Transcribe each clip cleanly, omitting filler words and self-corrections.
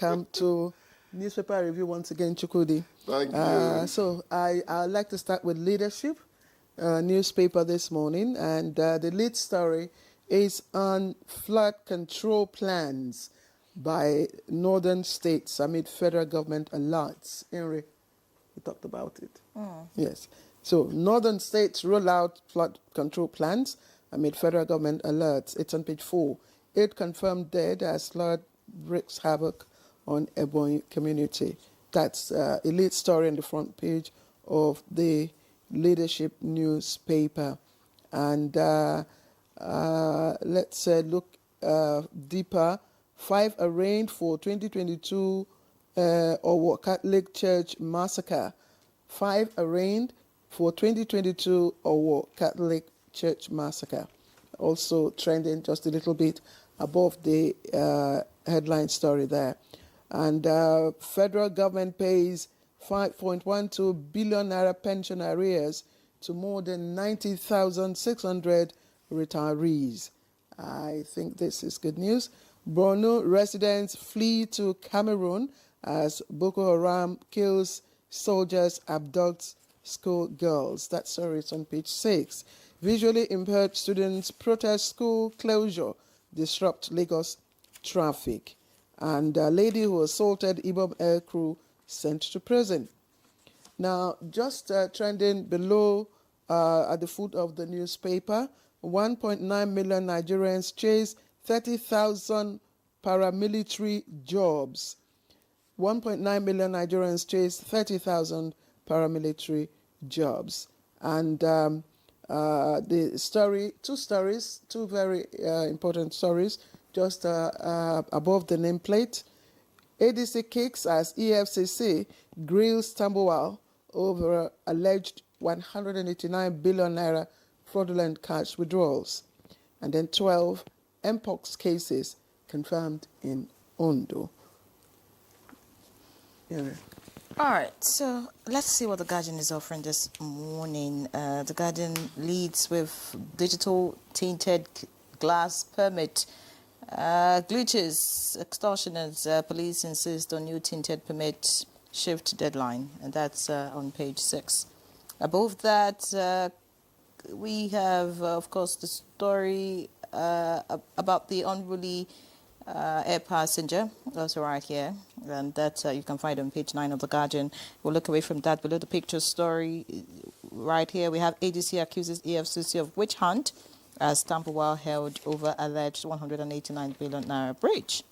welcome to Newspaper Review once again, Chukwudi. Thank you. So I'd like to start with leadership newspaper this morning, and the lead story is on flood control plans by northern states amid federal government alerts. Henry, we talked about it. Yes. So northern states roll out flood control plans amid federal government alerts. It's on page 4. 8 confirmed dead as flood wreaks havoc on Ebonyi community. That's a lead story on the front page of the leadership newspaper. And let's look deeper. 5 arraigned for 2022 Owo Catholic Church massacre. 5 arraigned for 2022 Owo Catholic Church massacre. Also trending just a little bit above the headline story there. And federal government pays 5.12 billion naira pension arrears to more than 90,600 retirees. I think this is good news. Borno residents flee to Cameroon as Boko Haram kills soldiers, abducts school girls. That story is on page 6. Visually impaired students protest school closure, disrupt Lagos traffic. And a lady who assaulted Ibom air crew sent to prison. Now, just trending below at the foot of the newspaper, 1.9 million Nigerians chase 30,000 paramilitary jobs. 1.9 million Nigerians chase 30,000 paramilitary jobs. And the story, two very important stories, just above the nameplate. ADC kicks as EFCC grills Tambuwal over alleged 189 billion naira fraudulent cash withdrawals. And then 12 Mpox cases confirmed in Ondo. Yeah. All right, so let's see what the Guardian is offering this morning. The Guardian leads with digital tinted glass permit. Glitches, extortioners, police insist on new tinted permit shift deadline, and that's on page 6. Above that, we have, of course, the story about the unruly air passenger, also right here, and that you can find on page 9 of the Guardian. We'll look away from that. Below the picture story, right here, we have ADC accuses EFCC of witch hunt as Tambuwal held over alleged 189 billion naira breach.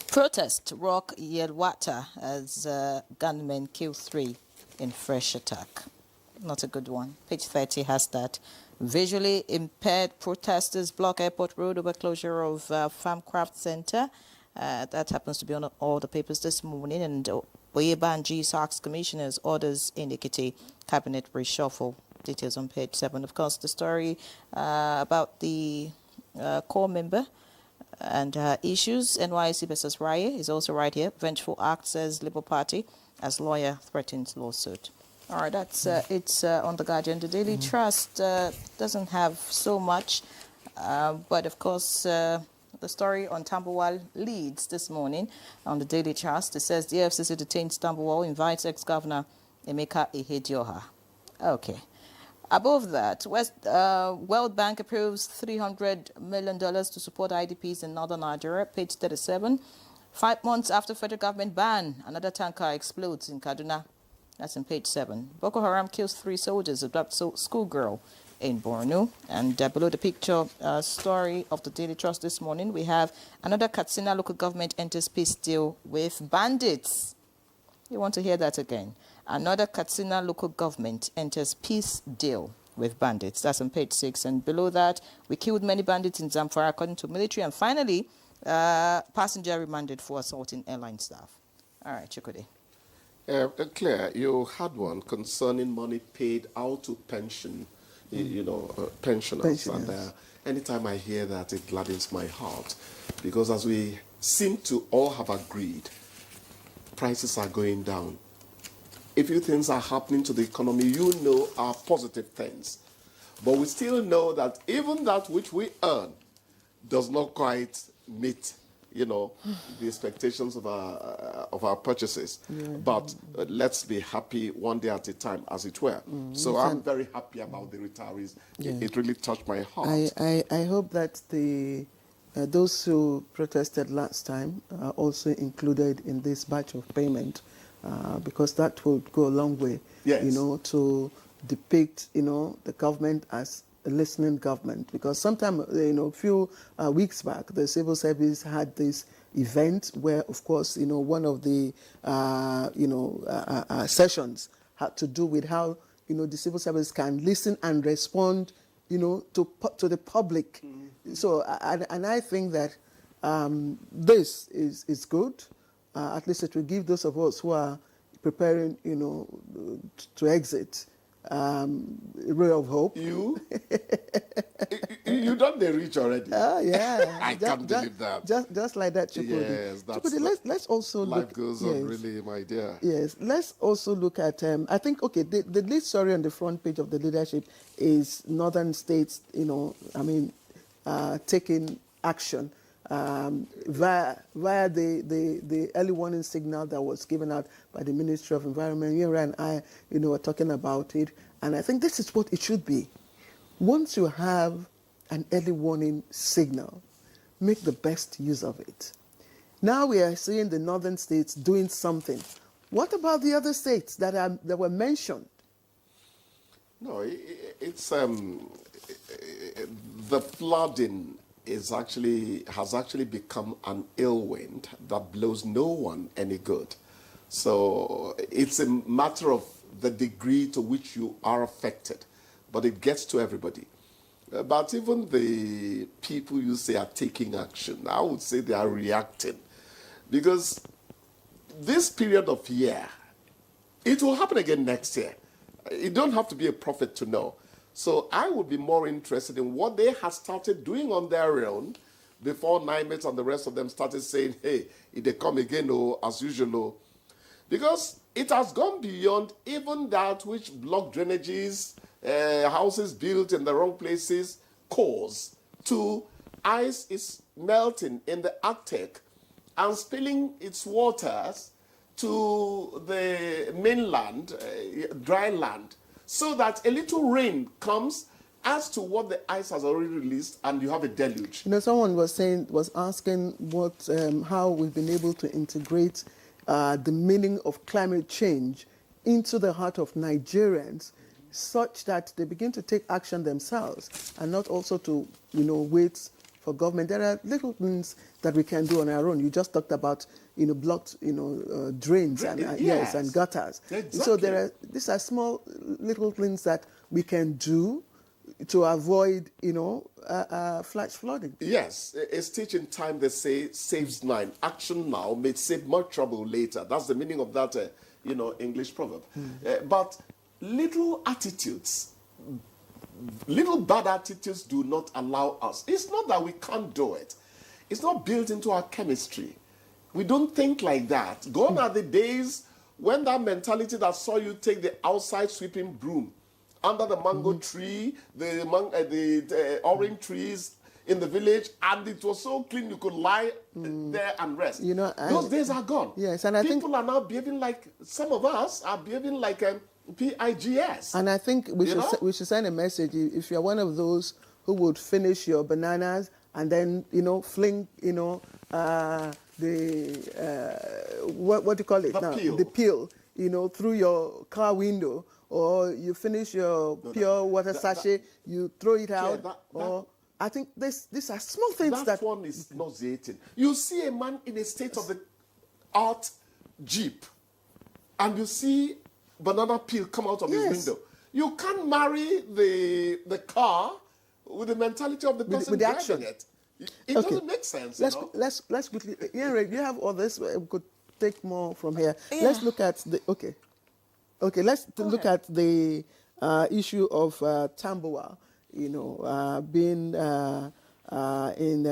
Protest rock Yelwata as gunmen kill 3 in fresh attack. Not a good one. Page 30 has that. Visually impaired protesters block airport road over closure of Farmcraft Center. That happens to be on all the papers this morning. And Oyebanji SARC's commissioners orders in Ekiti cabinet reshuffle. Details on page 7. Of course, the story about the core member and issues. NYC versus Raya is also right here. Vengeful act says Labour Party as lawyer threatens lawsuit. All right, that's it's on the Guardian. The Daily Trust doesn't have so much, but of course the story on Tambuwal leads this morning on the Daily Trust. It says the FCC detains Tambuwal, invites ex-governor Emeka Ihedioha. Okay. Above that, World Bank approves $300 million to support IDPs in northern Nigeria, page 37. 5 months after federal government ban, another tanker explodes in Kaduna. That's on page 7. Boko Haram kills 3 soldiers, abducts schoolgirl in Borno. And below the picture story of the Daily Trust this morning, we have another Katsina local government enters peace deal with bandits. You want to hear that again? Another Katsina local government enters peace deal with bandits. That's on page 6. And below that, we killed many bandits in Zamfara, according to military. And finally, passenger remanded for assaulting airline staff. All right, Chukwudi. Claire, you had one concerning money paid out to pensioners. And anytime I hear that, it gladdens my heart. Because as we seem to all have agreed, prices are going down. A few things are happening to the economy, are positive things. But we still know that even that which we earn does not quite meet the expectations of our purchases. But let's be happy one day at a time, as it were. So I'm very happy about the retirees. It really touched my heart. I hope that those who protested last time are also included in this batch of payment, because that will go a long way, to depict, the government as a listening government. Because sometime, a few weeks back, the civil service had this event where, of course, one of the, sessions had to do with how, the civil service can listen and respond, to the public. So, and I think that this is good. At least it will give those of us who are preparing, to exit, a ray of hope. You done the reach already. Yeah. I can't believe that. Just like that, Chukwudi. Yes, that's let's also life look. goes on, really, my dear. Yes, let's also look at. I think the lead story on the front page of the leadership is northern states. Taking action via the early warning signal that was given out by the Ministry of Environment. You and I, are talking about it, and I think this is what it should be. Once you have an early warning signal, make the best use of it. Now we are seeing the northern states doing something. What about the other states that were mentioned? No, it's the flooding has actually become an ill wind that blows no one any good. So it's a matter of the degree to which you are affected, but it gets to everybody. But even the people you say are taking action, I would say they are reacting, because this period of year, it will happen again next year. You don't have to be a prophet to know. So I would be more interested in what they have started doing on their own before NIMET and the rest of them started saying, hey, if they come again, as usual. Because it has gone beyond even that which block drainages, houses built in the wrong places cause, to ice is melting in the Arctic and spilling its waters to the mainland, dry land, so that a little rain comes, as to what the ice has already released, and you have a deluge. Someone was asking how we've been able to integrate the meaning of climate change into the heart of Nigerians, such that they begin to take action themselves and not also to, wait for government. There are little things that we can do on our own. You just talked about, blocked, drains and yes, and gutters. Exactly. So these are small little things that we can do to avoid, flash flooding. Yes, a stitch in time, they say, saves 9. Action now may save more trouble later. That's the meaning of that, English proverb. But little attitudes, little bad attitudes do not allow us. It's not that we can't do it. It's not built into our chemistry. We don't think like that. Gone are the days when that mentality that saw you take the outside sweeping broom under the mango tree, the orange trees in the village, and it was so clean you could lie there and rest. Those days are gone. Yes, and I think people are now behaving like, some of us are behaving like PIGS. And I think we should send a message. If you're one of those who would finish your bananas and then fling what do you call it now? Peel. The peel, through your car window, or you finish your pure water sachet, you throw it out, I think these are small things that one is nauseating. You see a man in a state of the art Jeep, and you see banana peel come out of his window. You can't marry the car with the mentality of the person with the driving action. it. It doesn't make sense. Let's quickly. Yeah, you have all this. We could take more from here. Yeah. Let's look at the Let's look at the issue of Tambuwal. Being in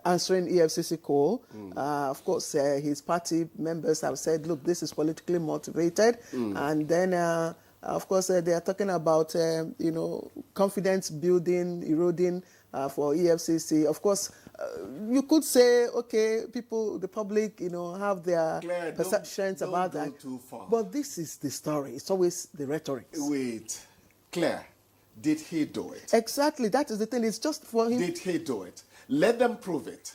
answering EFCC call. Of course, his party members have said, look, this is politically motivated. And then, of course, they are talking about, confidence building, eroding for EFCC. Of course, you could say, okay, people, the public, have their Claire, perceptions don't about go that. too far. But this is the story. It's always the rhetoric. Wait, Claire, did he do it? Exactly. That is the thing. It's just for him. Did he do it? Let them prove it.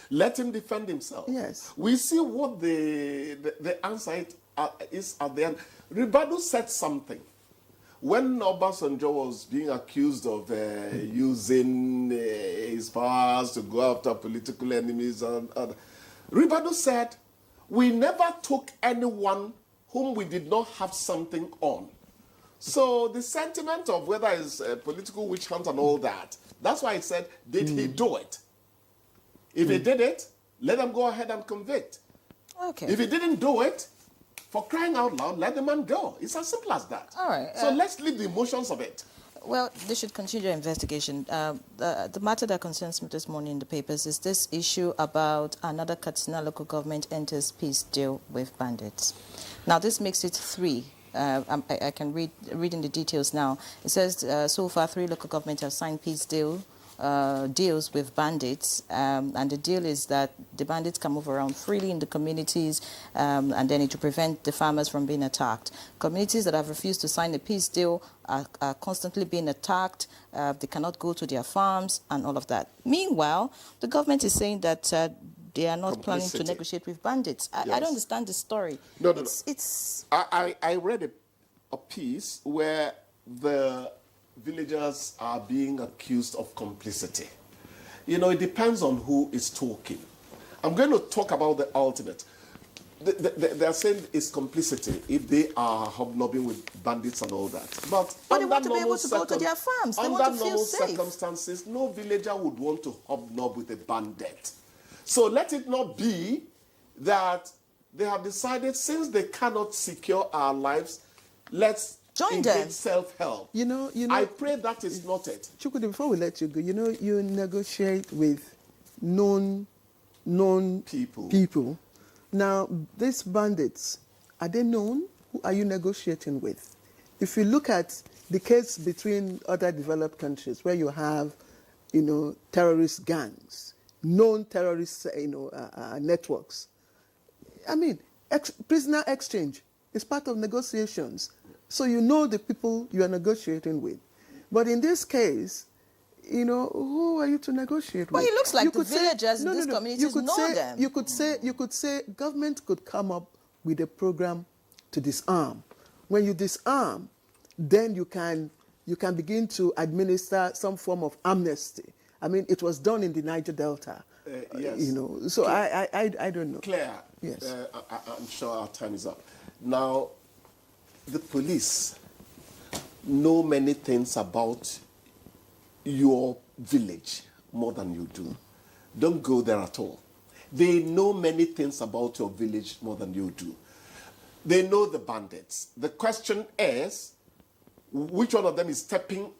Let him defend himself. Yes. We see what the answer is at the end. Ribadu said something. When Obasanjo was being accused of using his powers to go after political enemies, Ribadu said, we never took anyone whom we did not have something on. So the sentiment of whether it's a political witch hunt and all that, that's why he said, did he do it? If he did it, let them go ahead and convict. Okay. If he didn't do it, for crying out loud, let the man go. It's as simple as that. All right. So let's leave the emotions of it. Well, they should continue their investigation. The matter that concerns me this morning in the papers is this issue about another Katsina local government enters peace deal with bandits. Now, this makes it 3. I can read in the details now. It says so far 3 local governments have signed peace deals with bandits, and the deal is that the bandits can move around freely in the communities, and then it will prevent the farmers from being attacked. Communities that have refused to sign a peace deal are constantly being attacked. They cannot go to their farms and all of that. Meanwhile, the government is saying that they are not planning to negotiate with bandits. I don't understand the story. No. I read a piece where the villagers are being accused of complicity. It depends on who is talking. I'm going to talk about the ultimate. They're saying it's complicity if they are hobnobbing with bandits and all that. But they want to be able to go to their farms. They want to feel safe. Under normal circumstances, no villager would want to hobnob with a bandit. So let it not be that they have decided, since they cannot secure our lives, let's join them. Self-help. I pray that is not it. Chukwudi, before we let you go, you negotiate with known people. Now, these bandits, are they known? Who are you negotiating with? If you look at the case between other developed countries where you have, terrorist gangs, known terrorist, networks. I mean, prisoner exchange is part of negotiations. So you know the people you are negotiating with. But in this case, who are you to negotiate with? Well, it looks like the villagers in these communities know them. You could say government could come up with a program to disarm. When you disarm, then you can begin to administer some form of amnesty. I mean, it was done in the Niger Delta. Yes. So I don't know. Claire, yes. I'm sure our time is up. Now, the police know many things about your village more than you do. Don't go there at all. They know many things about your village more than you do. They know the bandits. The question is, which one of them is stepping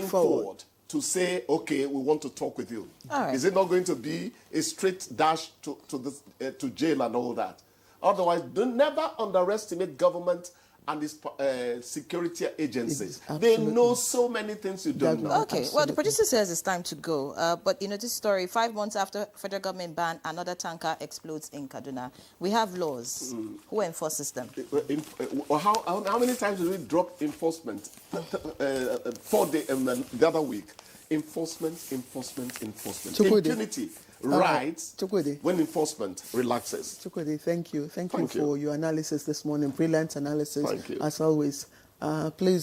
forward to say, okay, we want to talk with you? All right. Is it not going to be a straight dash to jail and all that? Otherwise, never underestimate government and its security agencies. They know so many things you don't know. Okay, well, the producer says it's time to go. But, this story, 5 months after federal government ban, another tanker explodes in Kaduna. We have laws. Who enforces them? How many times did we drop enforcement? 4 days the other week. Enforcement. Impunity. Right when enforcement relaxes. Chukwudi, thank you. Thank you for your analysis this morning. Brilliant analysis, as always. Please.